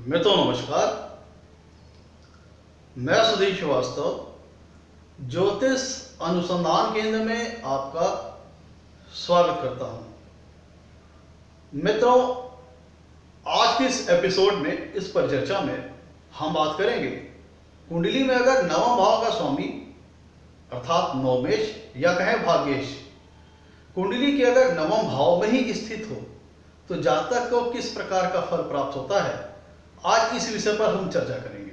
नमस्कार। मैं सुधीर श्रीवास्तव ज्योतिष अनुसंधान केंद्र में आपका स्वागत करता हूं। मित्रों, आज के इस एपिसोड में, इस परिचर्चा में हम बात करेंगे कुंडली में अगर नवम भाव का स्वामी अर्थात नवमेश या कहें भाग्येश कुंडली के अगर नवम भाव में ही स्थित हो तो जातक को किस प्रकार का फल प्राप्त होता है, आज इस विषय पर हम चर्चा करेंगे।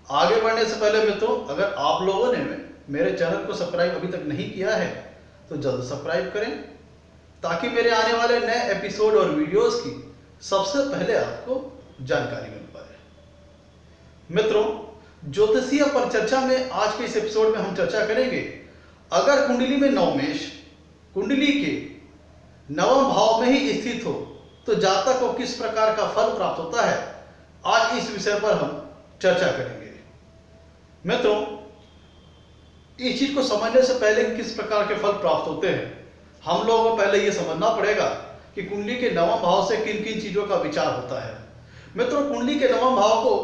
आगे बढ़ने से पहले मित्रों, अगर आप लोगों ने मेरे चैनल को सब्सक्राइब अभी तक नहीं किया है तो जल्द सब्सक्राइब करें ताकि मेरे आने वाले नए एपिसोड और वीडियोस की सबसे पहले आपको जानकारी मिल पाए। मित्रों, ज्योतिषीय परिचर्चा में आज के इस एपिसोड में हम चर्चा करेंगे अगर कुंडली में नवमेश कुंडली के नवम भाव में ही स्थित हो तो जातक को किस प्रकार का फल प्राप्त होता है, आज इस विषय पर हम चर्चा करेंगे। मित्रों, इस चीज को समझने से पहले किस प्रकार के फल प्राप्त होते हैं, हम लोगों को पहले यह समझना पड़ेगा कि कुंडली के नवम भाव से किन किन चीजों का विचार होता है। मित्रों, कुंडली के नवम भाव को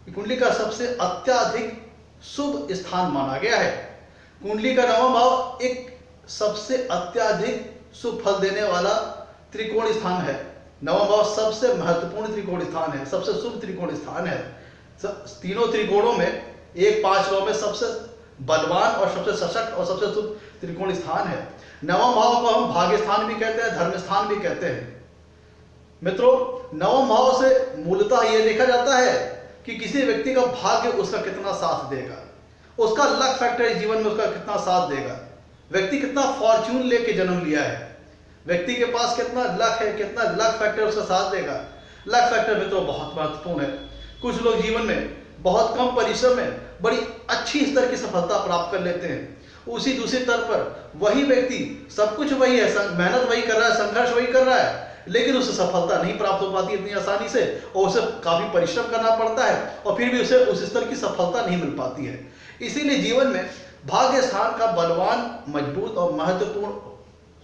कुंडली का सबसे अत्यधिक शुभ स्थान माना गया है। कुंडली का नवम भाव एक सबसे अत्यधिक शुभ फल देने वाला त्रिकोण स्थान है। नवम भाव सबसे महत्वपूर्ण त्रिकोण स्थान है, सबसे शुभ त्रिकोण स्थान है। तीनों त्रिकोणों में एक 5 भाव में सबसे बलवान और सबसे सशक्त और सबसे शुभ त्रिकोण स्थान है। नवम भाव को हम भाग्य स्थान भी कहते हैं, धर्म स्थान भी कहते हैं। मित्रों, नवम भाव से मूलतः यह देखा जाता है कि किसी व्यक्ति का भाग्य उसका कितना साथ देगा, उसका लक फैक्टर जीवन में उसका कितना साथ देगा, व्यक्ति कितना फॉर्च्यून लेके जन्म लिया है, व्यक्ति के पास कितना लक है, कितना लक फैक्टर उसका साथ देगा। लक फैक्टर मित्रों बहुत महत्वपूर्ण है। कुछ लोग जीवन में बहुत कम परिश्रम में बड़ी अच्छी स्तर की सफलता प्राप्त कर लेते हैं, उसी दूसरी स्तर पर वही व्यक्ति सब कुछ वही है, मेहनत वही कर रहा है, संघर्ष वही कर रहा है, लेकिन उसे सफलता नहीं प्राप्त हो पाती इतनी आसानी से और उसे काफी परिश्रम करना पड़ता है और फिर भी उसे उस स्तर की सफलता नहीं मिल पाती है। इसीलिए जीवन में भाग्य स्थान का बलवान, मजबूत और महत्वपूर्ण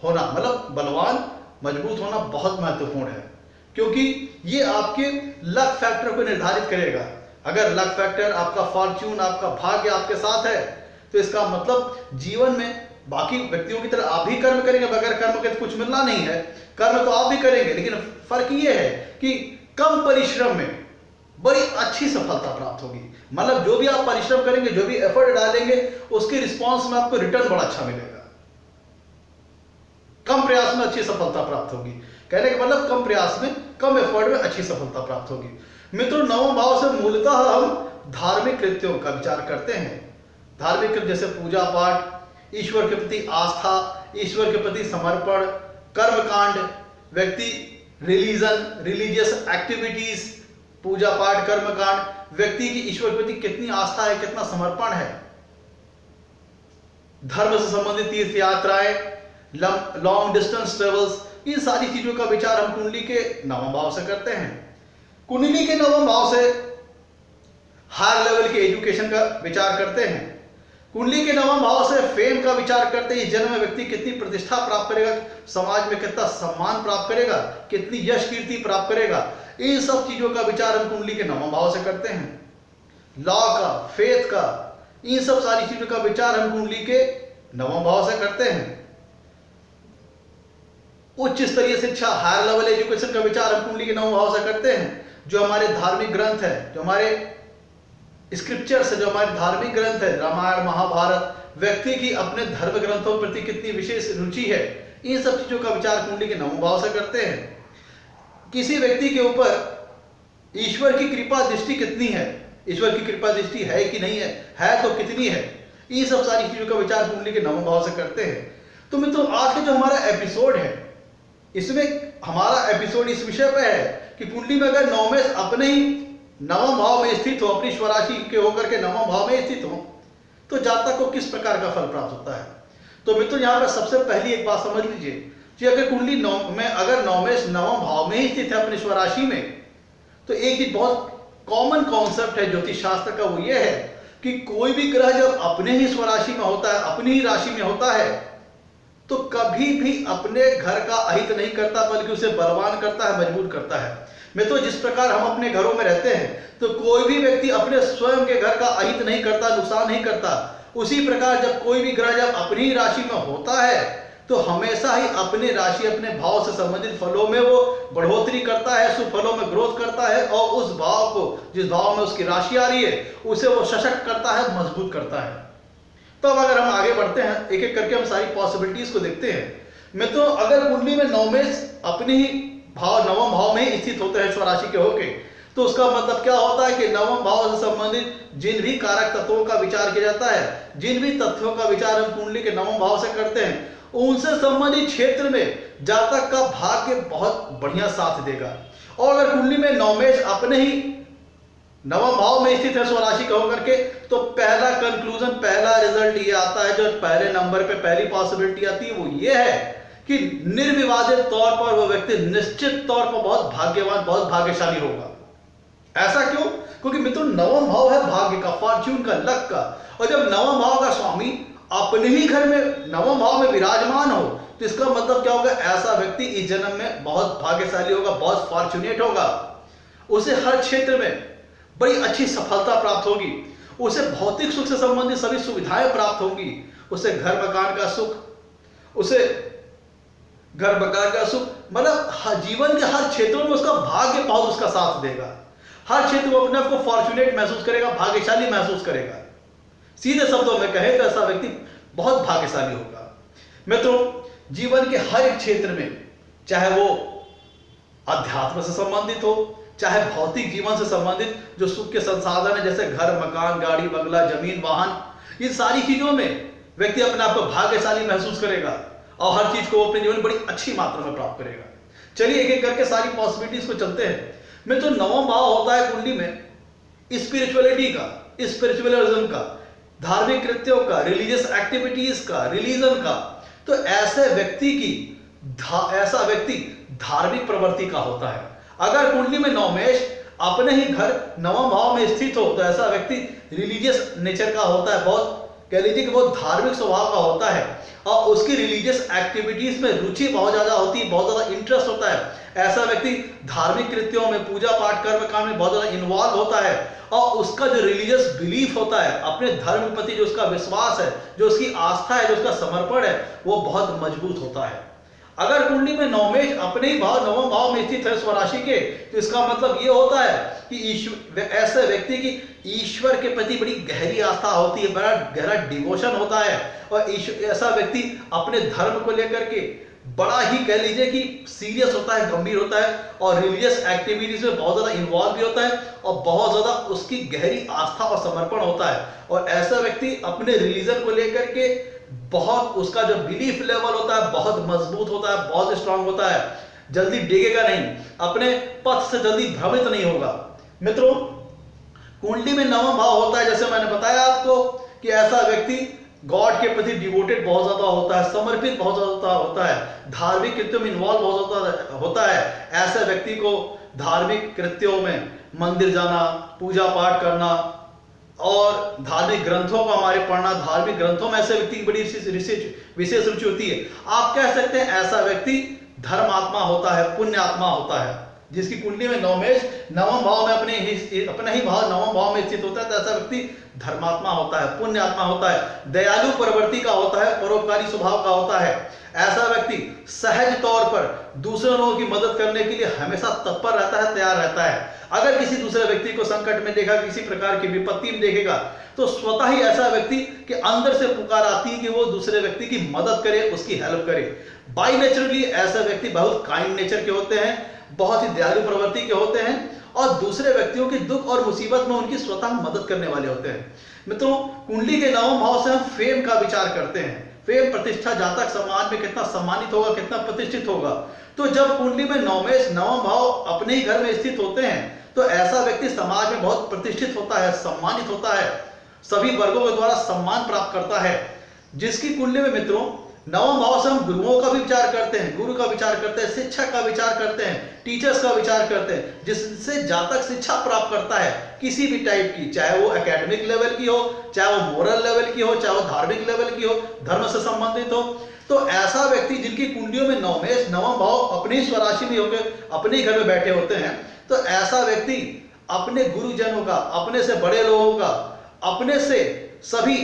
होना, मतलब बलवान मजबूत होना बहुत महत्वपूर्ण है, क्योंकि ये आपके लक फैक्टर को निर्धारित करेगा। अगर लक फैक्टर आपका फॉर्च्यून, आपका भाग्य आपके साथ है तो इसका मतलब जीवन में बाकी व्यक्तियों की तरह आप भी कर्म करेंगे, बगैर कर्म के तो कुछ मिलना नहीं है। कर्म तो आप भी करेंगे, लेकिन फर्क ये है कि कम परिश्रम में बड़ी अच्छी सफलता प्राप्त होगी। मतलब जो भी आप परिश्रम करेंगे, जो भी एफर्ट डालेंगे, उसके रिस्पॉन्स में आपको रिटर्न बड़ा अच्छा मिलेगा। कम प्रयास में अच्छी सफलता प्राप्त होगी। कहने का मतलब कम प्रयास में, कम एफर्ट में अच्छी सफलता प्राप्त होगी। मित्रों, नवम भाव से मूलतः हम धार्मिक कृत्यों का विचार करते हैं। धार्मिक कृत्य जैसे पूजा पाठ, ईश्वर के प्रति आस्था, ईश्वर के प्रति समर्पण, कर्मकांड, व्यक्ति रिलीजियस एक्टिविटीज, पूजा पाठ, कर्मकांड, व्यक्ति की ईश्वर के प्रति कितनी आस्था है, कितना समर्पण है। धर्म से संबंधित तीर्थ यात्राएं, लॉन्ग डिस्टेंस ट्रेवल्स, इन सारी चीजों का विचार हम कुंडली के नवम भाव से करते हैं। कुंडली के नवम भाव से हायर लेवल की एजुकेशन का विचार करते हैं। कुंडली के नवम भाव से फेम का विचार करते हैं। इस जन्म में व्यक्ति कितनी प्रतिष्ठा प्राप्त करेगा, समाज में कितना सम्मान प्राप्त करेगा, कितनी यश कीर्ति प्राप्त करेगा, इन सब चीजों का विचार हम कुंडली के नवम भाव से करते हैं। लॉ का, फेथ का, इन सब सारी चीजों का विचार हम कुंडली के नवम भाव से करते हैं। उच्च स्तरीय शिक्षा, हायर लेवल एजुकेशन का विचार हम कुंडली के नवम भाव से करते हैं। जो हमारे धार्मिक ग्रंथ है, जो हमारे स्क्रिप्चर्स है, जो हमारे धार्मिक ग्रंथ है, रामायण महाभारत, व्यक्ति की अपने धर्म ग्रंथों के प्रति कितनी विशेष रुचि है, इन सब चीजों का विचार कुंडली के नवम भाव से करते हैं। किसी व्यक्ति के ऊपर ईश्वर की कृपा दृष्टि कितनी है, ईश्वर की कृपा दृष्टि है कि नहीं है तो कितनी है, इन सब सारी चीजों का विचार कुंडली के नवम भाव से करते हैं। तो मित्रों, आज का जो हमारा एपिसोड है, इसमें हमारा एपिसोड इस विषय पर है कि कुंडली में अगर नवमेश अपने ही नवम भाव में स्थित हो, अपनी स्वराशि के होकर के नवम भाव में स्थित हो, तो जातक को किस प्रकार का फल प्राप्त होता है। तो मित्रों, यहाँ पर सबसे पहली एक बात समझ लीजिए कि अगर कुंडली में अगर नवमेश नवम भाव में ही स्थित है अपनी स्वराशि में, तो एक ही बहुत कॉमन कॉन्सेप्ट है ज्योतिष शास्त्र का, वो ये है कि कोई भी ग्रह जब अपने ही स्वराशि में होता है, अपनी ही राशि में होता है, तो कभी भी अपने घर का अहित नहीं करता, बल्कि उसे बलवान करता है, मजबूत करता है। मित्रों, जिस प्रकार हम अपने घरों में रहते हैं तो कोई भी व्यक्ति अपने स्वयं के घर का अहित नहीं करता, नुकसान नहीं करता। उसी प्रकार जब कोई भी ग्रह जब अपनी राशि में होता है तो हमेशा ही अपने राशि अपने भाव से संबंधित फलों में वो बढ़ोतरी करता है, शुभ फलों में ग्रोथ करता है, और उस भाव को, जिस भाव में उसकी राशि आ रही है, उसे वो सशक्त करता है, मजबूत करता है। तो अब अगर हम आगे बढ़ते हैं, एक एक करके हम सारी पॉसिबिलिटीज को देखते हैं। मित्रों, अगर कुंडली में नवमेश अपने ही भाव, नवम भाव में ही स्थित होते हैं स्वराशि के होके, तो उसका मतलब क्या होता है कि नवम भाव से संबंधित जिन भी कारक तत्वों का विचार किया जाता है, जिन भी तथ्यों का विचार हम कुंडली के नवम भाव से करते हैं, उनसे संबंधित क्षेत्र में जातक का भाग्य बहुत बढ़िया साथ देगा। और अगर कुंडली में नवमेश अपने ही नवम भाव में स्थित है स्वराशि का होकर के, तो पहला कंक्लूजन, पहला रिजल्ट ये आता है, जो पहले नंबर पे पहली पॉसिबिलिटी आती है, वो ये है कि निर्विवादित तौर पर वो व्यक्ति निश्चित तौर पर बहुत भाग्यवान, बहुत भाग्यशाली होगा। ऐसा क्यों? क्योंकि मित्रों, नवम भाव है भाग्य का, फॉर्च्यून का, लक का, और जब नवम भाव का स्वामी अपने ही घर में नवम भाव में विराजमान हो, तो इसका मतलब क्या होगा? ऐसा व्यक्ति इस जन्म में बहुत भाग्यशाली होगा, बहुत फॉर्च्यूनेट होगा। उसे हर क्षेत्र में बड़ी अच्छी सफलता प्राप्त होगी, उसे भौतिक सुख से संबंधित सभी सुविधाएं प्राप्त होंगी, उसे घर मकान का सुख, उसे घर मकान का सुख, मतलब जीवन के हर क्षेत्रों में उसका भाग्य बहुत उसका साथ देगा। हर क्षेत्र में अपने आप को फॉर्चुनेट महसूस करेगा, भाग्यशाली महसूस करेगा। सीधे शब्दों में कहे तो ऐसा व्यक्ति बहुत भाग्यशाली होगा। मित्रों, जीवन के हर एक क्षेत्र में, चाहे वो अध्यात्म से संबंधित हो, चाहे भौतिक जीवन से संबंधित जो सुख के संसाधन है, जैसे घर मकान, गाड़ी बंगला, जमीन वाहन, इन सारी चीजों में व्यक्ति अपने आप को भाग्यशाली महसूस करेगा और हर चीज को अपने जीवन में बड़ी अच्छी मात्रा में प्राप्त करेगा। चलिए एक एक करके सारी पॉसिबिलिटीज को चलते हैं। मित्रों, नवम भाव होता है कुंडली में स्पिरिचुअलिटी का, स्पिरिचुअलिज्म का, धार्मिक कृत्यों का, रिलीजियस एक्टिविटीज का, रिलीजन का। तो ऐसा व्यक्ति धार्मिक प्रवृत्ति का होता है। अगर कुंडली में नवमेश अपने ही घर नवम भाव में स्थित हो, तो ऐसा व्यक्ति रिलीजियस नेचर का होता है, बहुत कह लीजिए कि बहुत धार्मिक स्वभाव का होता है, और उसकी रिलीजियस एक्टिविटीज में रुचि बहुत ज्यादा होती है, बहुत ज्यादा इंटरेस्ट होता है। ऐसा व्यक्ति धार्मिक कृत्यों में, पूजा पाठ कर्म कांड में बहुत ज्यादा इन्वॉल्व होता है, और उसका जो रिलीजियस बिलीफ होता है, अपने धर्म के प्रति जो उसका विश्वास है, जो उसकी आस्था है, जो उसका समर्पण है, वो बहुत मजबूत होता है। अगर कुंडली में नवमेश अपने ही भाव नवम भाव में स्थित है स्वराशि के, तो इसका मतलब ये होता है कि ऐसे व्यक्ति की ईश्वर के प्रति बड़ी गहरी आस्था होती है, बड़ा गहरा डिवोशन होता है, और ऐसा व्यक्ति अपने धर्म को लेकर के बड़ा ही कह लीजिए कि सीरियस होता है, गंभीर होता है, और रिलीजियस एक्टिविटीज में बहुत ज्यादा इन्वॉल्व भी होता है, और बहुत ज्यादा उसकी गहरी आस्था और समर्पण होता है। और ऐसा व्यक्ति अपने रिलीजन को लेकर के बहुत, उसका जो बिलीफ लेवल होता है बहुत मजबूत होता है, बहुत स्ट्रांग होता है, जल्दी डिगेगा नहीं, अपने पथ से जल्दी भ्रमित नहीं होगा। मित्रों, कुंडली में नवम भाव होता है, जैसे मैंने बताया आपको, कि ऐसा व्यक्ति गॉड के प्रति डिवोटेड बहुत ज्यादा होता है, समर्पित बहुत ज्यादा होता है, धार्मिक कृत्यों में इन्वॉल्व बहुत ज्यादा होता है। ऐसे व्यक्ति को धार्मिक कृत्यों में मंदिर जाना, पूजा पाठ करना और धार्मिक ग्रंथों को हमारे पढ़ना, धार्मिक ग्रंथों में ऐसे व्यक्ति की बड़ी विशेष रुचि होती है। आप कह सकते हैं ऐसा व्यक्ति धर्मात्मा होता है, पुण्य आत्मा होता है। जिसकी कुंडली में नवमेश नवम भाव में अपने ही भाव नवम भाव में स्थित होता है, तो ऐसा व्यक्ति धर्मात्मा होता है, पुण्य आत्मा होता है, दयालु प्रवृत्ति का होता है, परोपकारी स्वभाव का होता है। ऐसा व्यक्ति सहज तौर पर दूसरे लोगों की मदद करने के लिए हमेशा तत्पर रहता है, तैयार रहता है। अगर किसी दूसरे व्यक्ति को संकट में देखा, किसी प्रकार की विपत्ति में देखेगा, तो स्वतः ही ऐसा व्यक्ति के अंदर से पुकार आती है कि वो दूसरे व्यक्ति की मदद करे, उसकी हेल्प करे। बाय नेचुरली ऐसे व्यक्ति बहुत काइंड नेचर के होते हैं, बहुत ही दयालु प्रवृत्ति के होते हैं, और दूसरे व्यक्तियों के दुख और मुसीबत में उनकी स्वतः मदद करने वाले होते हैं। मित्रों, कुंडली के नवम भाव से हम फेम का विचार करते हैं। फेम, प्रतिष्ठा, जातक समाज में कितना सम्मानित होगा, कितना प्रतिष्ठित होगा। तो जब कुंडली में नवमेश नवम भाव अपने ही घर में स्थित होते हैं, तो ऐसा व्यक्ति समाज में बहुत प्रतिष्ठित होता है, सम्मानित होता है, सभी वर्गों के द्वारा सम्मान प्राप्त करता है। जिसकी कुंडली में मित्रों नवम भाव से हम गुरुओं का भी विचार करते हैं, गुरु का विचार करते हैं, शिक्षक का विचार करते हैं, टीचर्स का विचार करते हैं, जिससे जातक शिक्षा प्राप्त करता है किसी भी टाइप की, चाहे वो एकेडमिक लेवल की हो, चाहे वो मोरल लेवल की हो, चाहे वो धार्मिक लेवल की हो, धर्म से संबंधित हो। तो ऐसा व्यक्ति जिनकी कुंडलियों में नवमेश नवम भाव अपनी स्वराशि में होकर अपने घर में बैठे होते हैं, तो ऐसा व्यक्ति अपने गुरुजनों का, अपने से बड़े लोगों का, अपने से सभी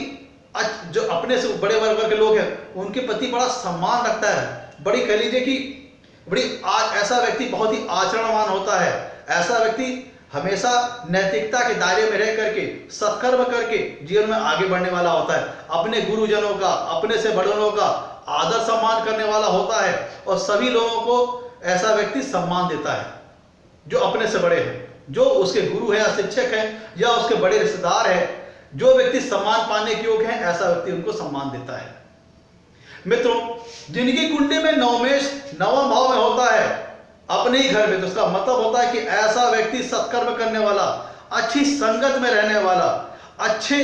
जो अपने से बड़े वर्ग के लोग हैं उनके प्रति बड़ा सम्मान रखता है। बड़ी कह लीजिए कि ऐसा व्यक्ति बहुत ही आचरणवान होता है। ऐसा व्यक्ति हमेशा नैतिकता के दायरे में रह करके सत्कर्म करके जीवन में आगे बढ़ने वाला होता है। अपने गुरुजनों का, अपने से बड़े लोगों का आदर सम्मान करने वाला होता है और सभी लोगों को ऐसा व्यक्ति सम्मान देता है जो अपने से बड़े हैं, जो उसके गुरु हैं या शिक्षक हैं या उसके बड़े रिश्तेदार हैं। जो व्यक्ति सम्मान पाने के योग्य है ऐसा व्यक्ति उनको सम्मान देता है। मित्रों, जिनकी कुंडली में नवमेश नवम भाव में होता है अपने ही घर में, तो उसका मतलब होता है कि ऐसा व्यक्ति सत्कर्म करने वाला, अच्छी संगत में रहने वाला, अच्छे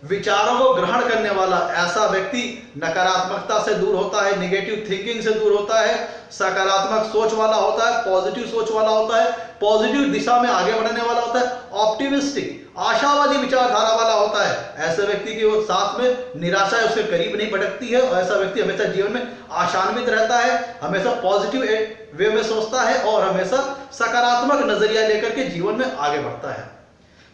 विचारों को ग्रहण करने वाला, ऐसा व्यक्ति नकारात्मकता से दूर होता है, नेगेटिव थिंकिंग से दूर होता है, सकारात्मक सोच वाला होता है, पॉजिटिव सोच वाला होता है, पॉजिटिव दिशा में आगे बढ़ने वाला होता है, ऑप्टिमिस्टिक आशावादी विचारधारा वाला होता है। ऐसे व्यक्ति के साथ में निराशा उसके करीब नहीं भटकती है और ऐसा व्यक्ति हमेशा जीवन में आशान्वित रहता है, हमेशा पॉजिटिव वे में सोचता है और हमेशा सकारात्मक नजरिया लेकर के जीवन में आगे बढ़ता है।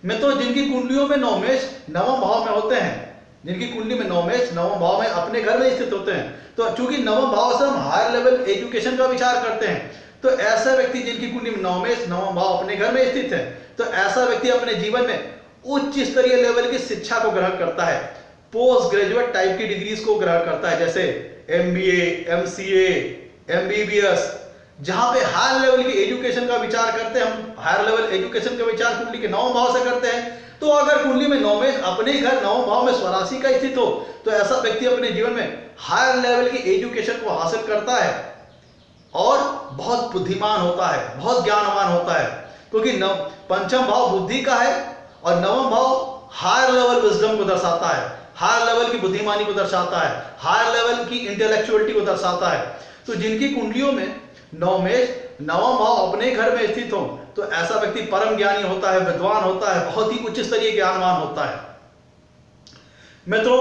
मित्रों, जिनकी कुंडलियों में नवमेश नवम भाव में होते हैं, जिनकी कुंडली में नवमेश नवम भाव में अपने घर में स्थित होते हैं, तो चूंकि नवम भाव से हम हायर लेवल एजुकेशन का विचार करते हैं, तो ऐसा व्यक्ति जिनकी कुंडली में नवमेश नवम भाव अपने घर में स्थित है, तो ऐसा व्यक्ति अपने जीवन में उच्च स्तरीय लेवल की शिक्षा को ग्रहण करता है, पोस्ट ग्रेजुएट टाइप की डिग्रीज को ग्रहण करता है, जैसे MBA, MCA, MBBS, जहां पे हायर लेवल की एजुकेशन का विचार करते हैं। हम हायर लेवल एजुकेशन का विचार कुंडली के नवम भाव से करते हैं। तो अगर कुंडली में नवमेश अपने ही घर नवम भाव में स्वराशि का स्थित हो, तो ऐसा व्यक्ति अपने जीवन में हायर लेवल की एजुकेशन को हासिल करता है और बहुत बुद्धिमान होता है, बहुत ज्ञानवान होता है, क्योंकि पंचम भाव बुद्धि का है और नवम भाव हायर लेवल विजडम को दर्शाता है, हायर लेवल की बुद्धिमानी को दर्शाता है, हायर लेवल की इंटेलेक्चुअलिटी को दर्शाता है। तो जिनकी कुंडलियों में नवमेश नवम भाव अपने घर में स्थित हो, तो ऐसा व्यक्ति परम ज्ञानी होता है, विद्वान होता है, बहुत ही उच्च स्तरीय ज्ञानवान होता है। मित्रों,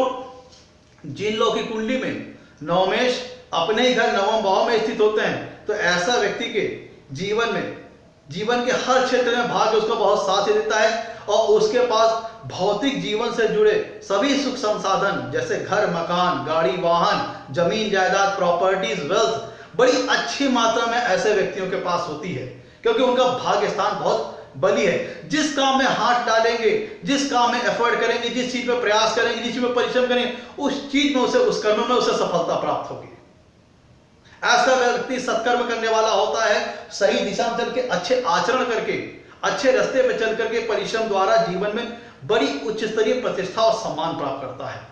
जिन लोगों की कुंडली में नवमेश अपने ही घर नवम भाव में स्थित होते हैं, तो ऐसा व्यक्ति के जीवन के हर क्षेत्र में भाग्य उसको बहुत साथ देता है और उसके पास भौतिक जीवन से जुड़े सभी सुख संसाधन जैसे घर, मकान, गाड़ी, वाहन, जमीन जायदाद, प्रॉपर्टीज, वेल्थ बड़ी अच्छी मात्रा में ऐसे व्यक्तियों के पास होती है, क्योंकि उनका भाग्य स्थान बहुत बली है। जिस काम में हाथ डालेंगे, जिस काम में एफर्ट करेंगे, जिस चीज में प्रयास करेंगे, जिस चीज में परिश्रम करेंगे, उस चीज में उस कर्म में उसे सफलता प्राप्त होगी। ऐसा व्यक्ति सत्कर्म करने वाला होता है, सही दिशा में चल के, अच्छे आचरण करके, अच्छे रास्ते पे चल करके, परिश्रम द्वारा जीवन में बड़ी उच्च स्तरीय प्रतिष्ठा और सम्मान प्राप्त करता है।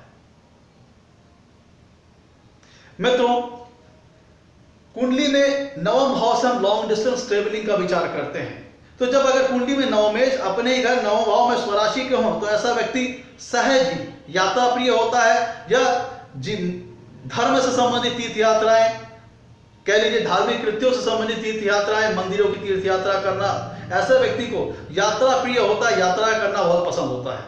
मित्रों, कुंडली में नवम भाव से हम लॉन्ग डिस्टेंस ट्रेवलिंग का विचार करते हैं। तो जब अगर कुंडली में नवमेश अपने ही घर नवम भाव में स्वराशि के हों, तो ऐसा व्यक्ति सहज ही यात्रा प्रिय होता है या धर्म से संबंधित तीर्थ यात्राएं, कह लीजिए धार्मिक कृत्यों से संबंधित तीर्थ यात्राएं, मंदिरों की तीर्थ यात्रा करना, ऐसे व्यक्ति को यात्रा प्रिय होता है, यात्रा करना बहुत पसंद होता है।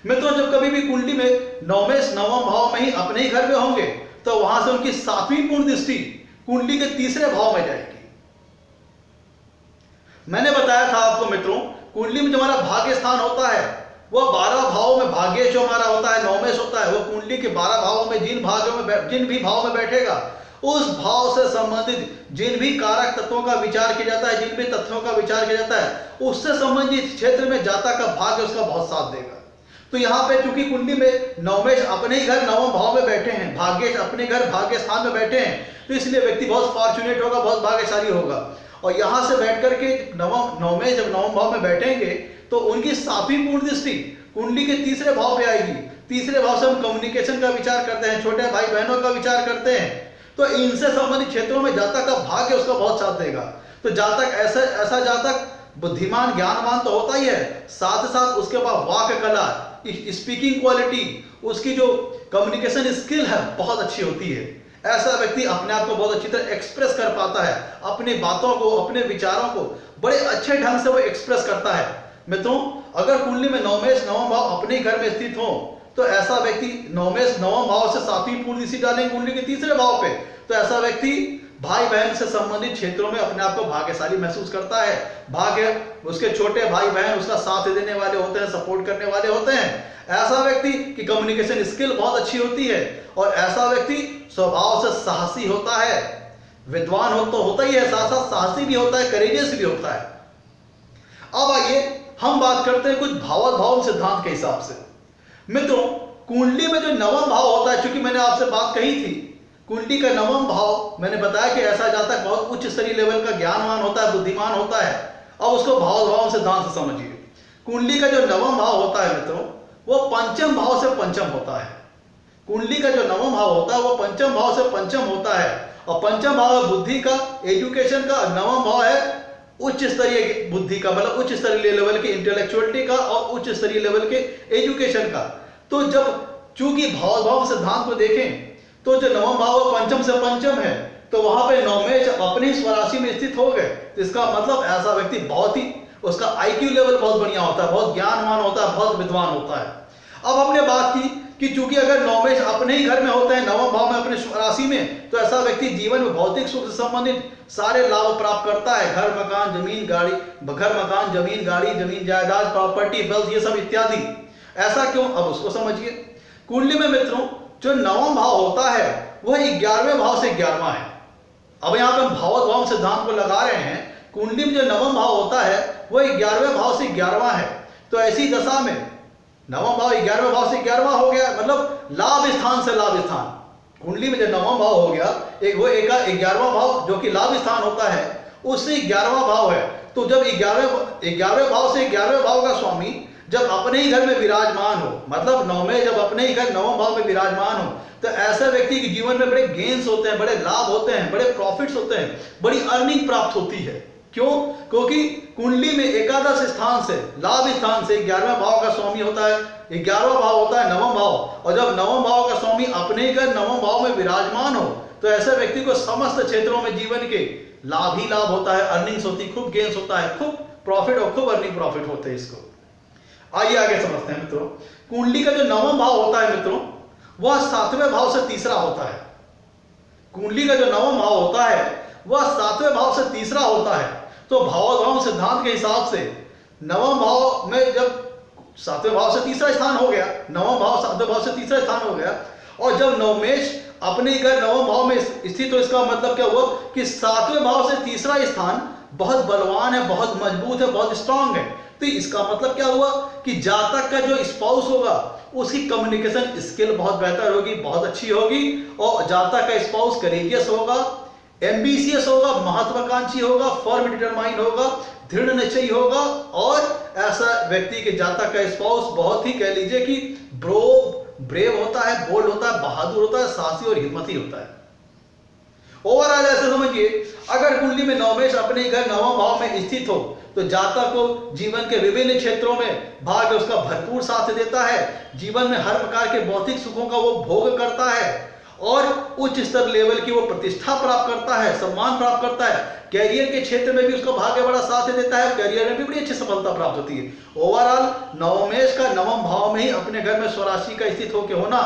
मित्रों, जब कभी भी कुंडली में नवमेश नवम भाव में ही अपने ही घर में होंगे, तो वहां से उनकी 7वीं पूर्ण दृष्टि कुंडली के तीसरे भाव में जाएगी। मैंने बताया था आपको मित्रों, कुंडली में जो हमारा भाग्य स्थान होता है वह 12 भावों में भाग्य जो हमारा होता है नवमेश होता है, वह कुंडली के 12 भावों में जिन भी भाव में बैठेगा, उस भाव से संबंधित जिन भी कारक तत्वों का विचार किया जाता है, जिन भी तथ्यों का विचार किया जाता है, उससे संबंधित क्षेत्र में जातक का भाग्य उसका बहुत साथ देगा। तो यहाँ पे चूंकि कुंडली में नवमेश अपने ही घर नवम भाव में बैठे हैं, भाग्येश अपने घर भाग्य स्थान में बैठे हैं, तो इसलिए व्यक्ति बहुत फॉर्चुनेट होगा, बहुत भाग्यशाली होगा। और यहां से बैठ करके नवमेश जब नवम भाव में बैठेंगे, तो उनकी 7वीं पूर्ण दृष्टि कुंडली के तीसरे भाव पे आएगी। तीसरे भाव से हम कम्युनिकेशन का विचार करते हैं, छोटे भाई बहनों का विचार करते हैं, तो इनसे संबंधित क्षेत्रों में जातक का भाग्य उसका बहुत साथ देगा। तो जातक ऐसा जातक बुद्धिमान ज्ञानवान तो होता ही है, साथ ही साथ उसके पास वाक्य कला, स्पीकिंग क्वालिटी, उसकी जो कम्युनिकेशन स्किल है बहुत अच्छी होती है। ऐसा व्यक्ति अपने आप को बहुत अच्छी तरह एक्सप्रेस कर पाता है, अपनी बातों को, अपने विचारों को बड़े अच्छे ढंग से वो एक्सप्रेस करता है। मित्रों, अगर कुंडली में नवमेश नवम भाव अपने घर में स्थित हो, तो ऐसा व्यक्ति नवमेश नवम भाव से 7वीं पूर्ण दृष्टि डालेंगे कुंडली के तीसरे भाव पे, तो ऐसा व्यक्ति भाई बहन से संबंधित क्षेत्रों में अपने आप को भाग्यशाली महसूस करता है। भाग्य, उसके छोटे भाई बहन उसका साथ देने वाले होते हैं, सपोर्ट करने वाले होते हैं। ऐसा व्यक्ति की कम्युनिकेशन स्किल बहुत अच्छी होती है और ऐसा व्यक्ति स्वभाव से साहसी होता है। विद्वान हो तो होता ही है, साथ साथ साहसी भी होता है, करेजियस भी होता है। अब आइए हम बात करते हैं कुछ भावाभाव सिद्धांत के हिसाब से। मित्रों, कुंडली में जो नवम भाव होता है, चूंकि मैंने आपसे बात कही थी, कुंडली का नवम भाव मैंने बताया कि ऐसा जातक बहुत उच्च स्तरीय लेवल का ज्ञानवान होता है, बुद्धिमान होता है। अब उसको भावाभाव सिद्धांत से समझिए। कुंडली का जो नवम भाव होता है मित्रों, वो पंचम भाव से पंचम होता है। कुंडली का जो नवम भाव होता है वो पंचम भाव से पंचम होता है और पंचम भाव है बुद्धि का, एजुकेशन का। नवम भाव है उच्च स्तरीय बुद्धि का, मतलब उच्च स्तरीय लेवल के इंटेलेक्चुअलिटी का और उच्च स्तरीय लेवल के एजुकेशन का। तो जब चूंकि भाव सिद्धांत को देखें तो जो नवम भाव पंचम से पंचम है, तो वहां पे नवमेश अपनी स्वराशि में स्थित हो गए। तो इसका मतलब ऐसा व्यक्ति बहुत ही, उसका आईक्यू लेवल बहुत बढ़िया होता है, बहुत ज्ञानवान होता है, बहुत विद्वान होता है। अब हमने बात की कि चूंकि अगर नवमेश अपने ही घर में होते हैं, नवम भाव में अपने राशि में, तो ऐसा व्यक्ति जीवन में भौतिक सुख से संबंधित सारे लाभ प्राप्त करता है। घर मकान जमीन गाड़ी, घर मकान जमीन गाड़ी, जमीन जायदाद, प्रॉपर्टी, वेल्थ, ये सब इत्यादि। ऐसा क्यों, अब उसको समझिए। कुंडली में मित्रों जो नवम भाव होता है वह 11वें भाव से 11वां है। अब यहाँ पे हम भावाभाव सिद्धांत को लगा रहे हैं। कुंडली में जो नवम भाव होता है वह 11वें भाव से 11वां है। तो ऐसी दशा में नवम भाव 11वें भाव से 11वां हो गया, मतलब लाभ स्थान से लाभ स्थान। कुंडली में जो नवम भाव हो गया, एक वो एक 11वां भाव जो कि लाभ स्थान होता है, उससे 11वां भाव है। तो जब 11वें भाव से 11वें भाव का स्वामी जब अपने ही घर में विराजमान हो, मतलब नवमें जब अपने ही घर नवम भाव में विराजमान हो, तो ऐसे व्यक्ति के जीवन में बड़े गेन्स होते हैं, बड़े लाभ होते हैं, बड़े प्रॉफिट्स होते हैं, बड़ी अर्निंग प्राप्त होती है। क्यों? क्योंकि कुंडली में एकादश स्थान से, लाभ स्थान से 11वें भाव का स्वामी होता है, 11वां भाव होता है नवम भाव। और जब नवम भाव का स्वामी अपने ही घर नवम भाव में विराजमान हो, तो ऐसे व्यक्ति को समस्त क्षेत्रों में जीवन के लाभ ही लाभ होता है, अर्निंग्स होती, खूब गेन्स होता है, खूब प्रॉफिट और खूब अर्निंग प्रॉफिट होते हैं। इसको आइए आगे समझते हैं मित्रों। कुंडली का जो नवम भाव होता है मित्रों, वह 7वें भाव से तीसरा होता है। कुंडली का जो नवम भाव होता है वह 7वें भाव से तीसरा होता है। तो भावाभाव सिद्धांत के हिसाब से नवम भाव में जब 7वें भाव से तीसरा स्थान हो गया, नवम भाव 7वें भाव से तीसरा स्थान हो गया, और जब नवमेश अपने घर नवम भाव में स्थित हो, इसका मतलब क्या हुआ कि 7वें भाव से तीसरा स्थान बहुत बलवान है, बहुत मजबूत है, बहुत स्ट्रांग है। तो इसका मतलब क्या हुआ कि जातक का जो स्पाउस होगा उसकी कम्युनिकेशन स्किल बहुत बेहतर होगी, बहुत अच्छी होगी, और जातक का स्पाउस करेजियस होगा, एम्बिशियस होगा, महत्वाकांक्षी होगा, फर्म डिटरमाइंड होगा, दृढ़ निश्चयी होगा, और ऐसा व्यक्ति के जातक का स्पाउस बहुत ही कह लीजिए कि ब्रेव होता है, बोल्ड होता है, बहादुर होता है, साहसी और हिम्मती होता है। ओवरऑल ऐसे समझिए, अगर कुंडली में नवमेश अपने घर नवम भाव में स्थित हो, तो जातक को जीवन के विभिन्न क्षेत्रों में भाग्य उसका भरपूर साथ देता है। जीवन में हर प्रकार के भौतिक सुखों का वो भोग करता है और उच्च स्तर लेवल की वो प्रतिष्ठा प्राप्त करता है, सम्मान प्राप्त करता है। कैरियर के क्षेत्र में भी उसका भाग्य बड़ा साथ देता है, कैरियर में भी बड़ी अच्छी सफलता प्राप्त होती है। ओवरऑल नवमेश का नवम भाव में ही अपने घर में स्वराशि का स्थित होकर होना,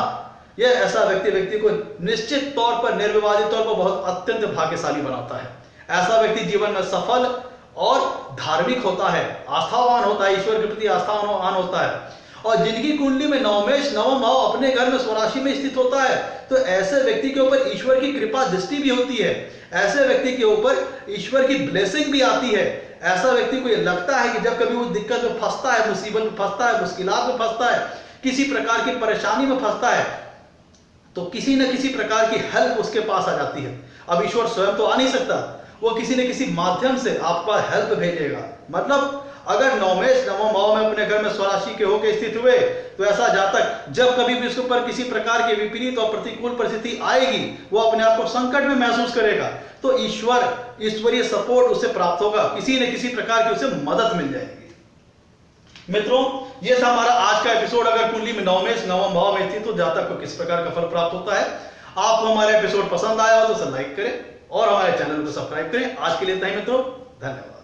यह ऐसा व्यक्ति को निश्चित तौर पर, निर्विवादित तौर पर बहुत अत्यंत भाग्यशाली बनाता है। ऐसा व्यक्ति जीवन में सफल और धार्मिक होता है, आस्थावान होता है, ईश्वर के प्रति आस्थावान होता है। और जिनकी कुंडली में नवमेश नवम भाव अपने घर में स्वराशि में स्थित होता है, तो ऐसे व्यक्ति के ऊपर ईश्वर की कृपा दृष्टि भी होती है, ऐसे व्यक्ति के ऊपर ईश्वर की ब्लेसिंग भी आती है। ऐसा व्यक्ति को यह लगता है कि जब कभी वो दिक्कत में फंसता है, मुसीबत में फंसता है, मुश्किलात में फंसता है, किसी प्रकार की परेशानी में फंसता है, तो किसी न किसी प्रकार की हेल्प उसके पास आ जाती है। अब ईश्वर स्वयं तो आ नहीं सकता, वो किसी न किसी माध्यम से आपका हेल्प भेजेगा। मतलब अगर नवमेश नवम भाव में अपने घर में स्वराशि के होकर स्थित हुए, तो ऐसा जातक जब कभी भी उसके ऊपर किसी प्रकार की विपरीत और प्रतिकूल परिस्थिति आएगी, वो अपने आप को संकट में महसूस करेगा, तो ईश्वरीय सपोर्ट उसे प्राप्त होगा, किसी न किसी प्रकार की उसे मदद मिल जाएगी। मित्रों, ये था हमारा आज का एपिसोड। अगर कुंडली में नवमेश नवम भाव में स्थित तो जातक को किस प्रकार का फल प्राप्त होता है। आपको हमारा एपिसोड पसंद आया हो तो लाइक करें और हमारे चैनल को सब्सक्राइब करें। आज के लिए इतना ही मित्रों, धन्यवाद।